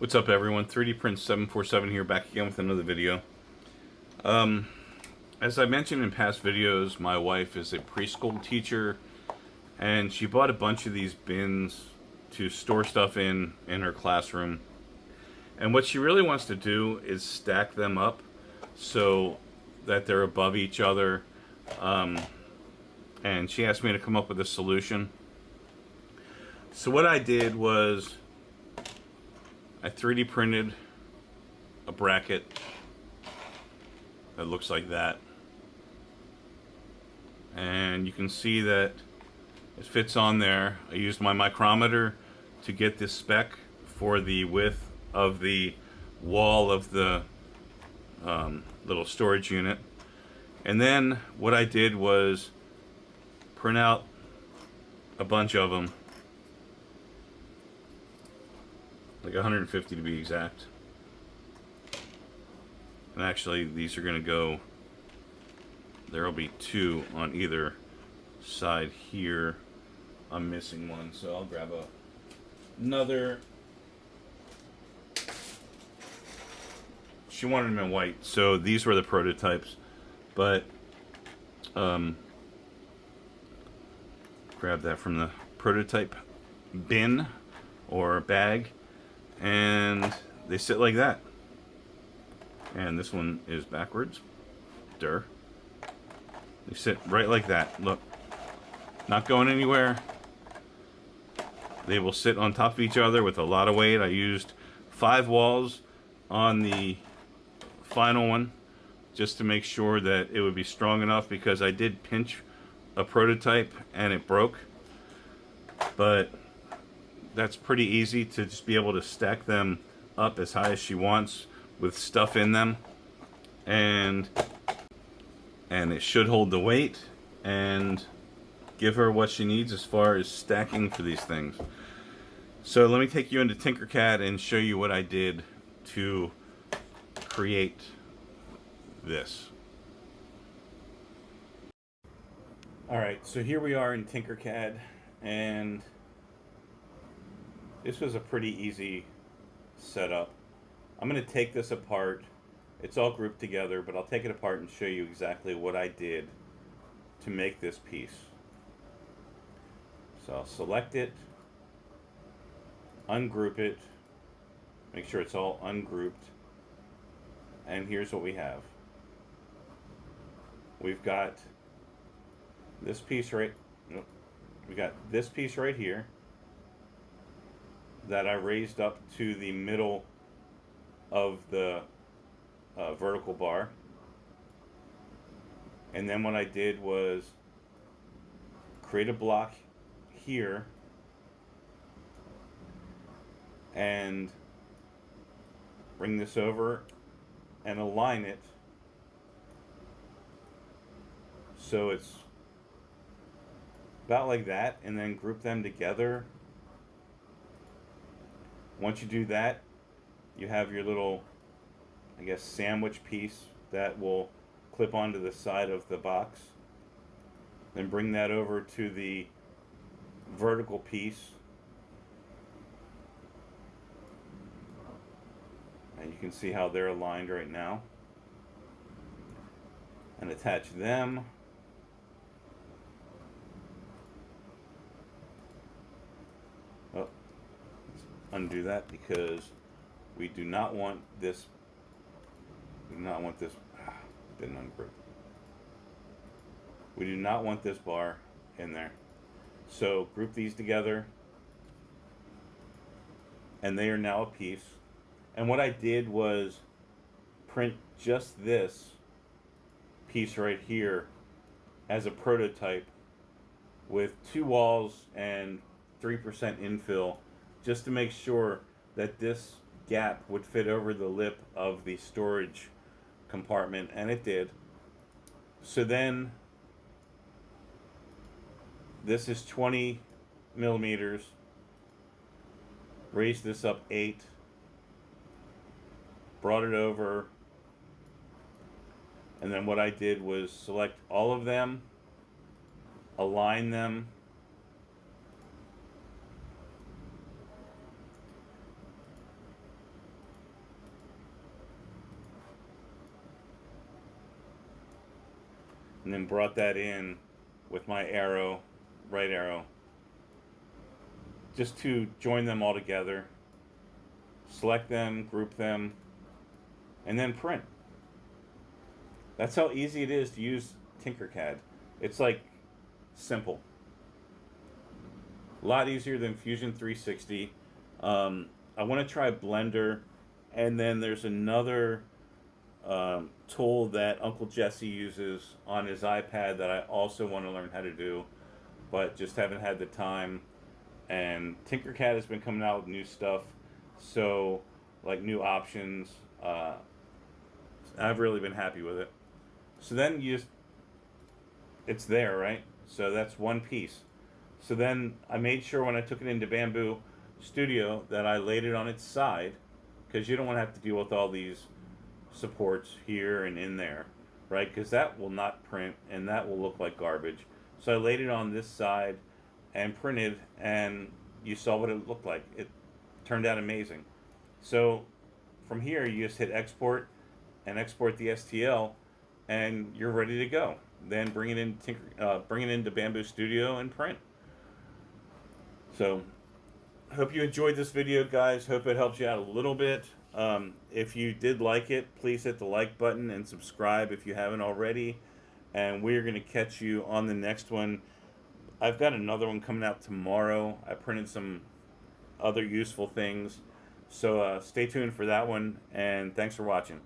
What's up, everyone? 3D Print 747 here, back again with another video. As I mentioned in past videos, my wife is a preschool teacher, and she bought a bunch of these bins to store stuff in her classroom. And what she really wants to do is stack them up so that they're above each other. And she asked me to come up with a solution. So what I did was I 3D printed a bracket that looks like that, and you can see that it fits on there. I used my micrometer to get this spec for the width of the wall of the little storage unit, and then what I did was print out a bunch of them, like 150 to be exact. And actually, these are going to go, there will be two on either side here. I'm missing one, so I'll grab another. She wanted them in white, so these were the prototypes. But grab that from the prototype bin or bag, and they sit like that. And this one is backwards. They sit right like that. Look, not going anywhere. They will sit on top of each other with a lot of weight. I used 5 walls on the final one just to make sure that it would be strong enough, because I did pinch a prototype and it broke. But that's pretty easy to just be able to stack them up as high as she wants with stuff in them, and it should hold the weight and give her what she needs as far as stacking for these things. So let me take you into Tinkercad and show you what I did to create this. Alright, so here we are in Tinkercad, and this was a pretty easy setup. I'm going to take this apart. It's all grouped together, but I'll take it apart and show you exactly what I did to make this piece. So I'll select it, ungroup it, make sure it's all ungrouped, and here's what we have. We've got this piece right, nope, we got this piece right here that I raised up to the middle of the vertical bar. And then what I did was create a block here and bring this over and align it so it's about like that, and then group them together. Once you do that, you have your little, I guess, sandwich piece that will clip onto the side of the box. Then bring that over to the vertical piece, and you can see how they're aligned right now, and attach them. Oh, let's undo that, because we do not want this. We do not want this. Didn't ungroup. We do not want this bar in there. So group these together, and they are now a piece. And what I did was print just this piece right here as a prototype with 2 walls and 3% infill, just to make sure that this gap would fit over the lip of the storage compartment, and it did. So then this is 20 millimeters. Raised this up 8, brought it over, and then what I did was select all of them, align them, and then brought that in with my arrow, right arrow, just to join them all together, select them, group them, and then print. That's how easy it is to use Tinkercad. It's like simple. A lot easier than Fusion 360. I want to try Blender, and then there's another tool that Uncle Jesse uses on his iPad that I also want to learn how to do, but just haven't had the time. And Tinkercad has been coming out with new stuff, so like new options. I've really been happy with it. So then it's there, right? So that's one piece. So then I made sure when I took it into Bamboo Studio that I laid it on its side, because you don't want to have to deal with all these supports here and in there, right? Because that will not print and that will look like garbage. So I laid it on this side and printed, and you saw what it looked like. It turned out amazing. So from here, you just hit export and export the STL, and you're ready to go. Then bring it into Bamboo Studio and print. So hope you enjoyed this video, guys. Hope it helps you out a little bit. If you did like it, please hit the like button and subscribe if you haven't already. And we're going to catch you on the next one. I've got another one coming out tomorrow. I printed some other useful things. So stay tuned for that one, and thanks for watching.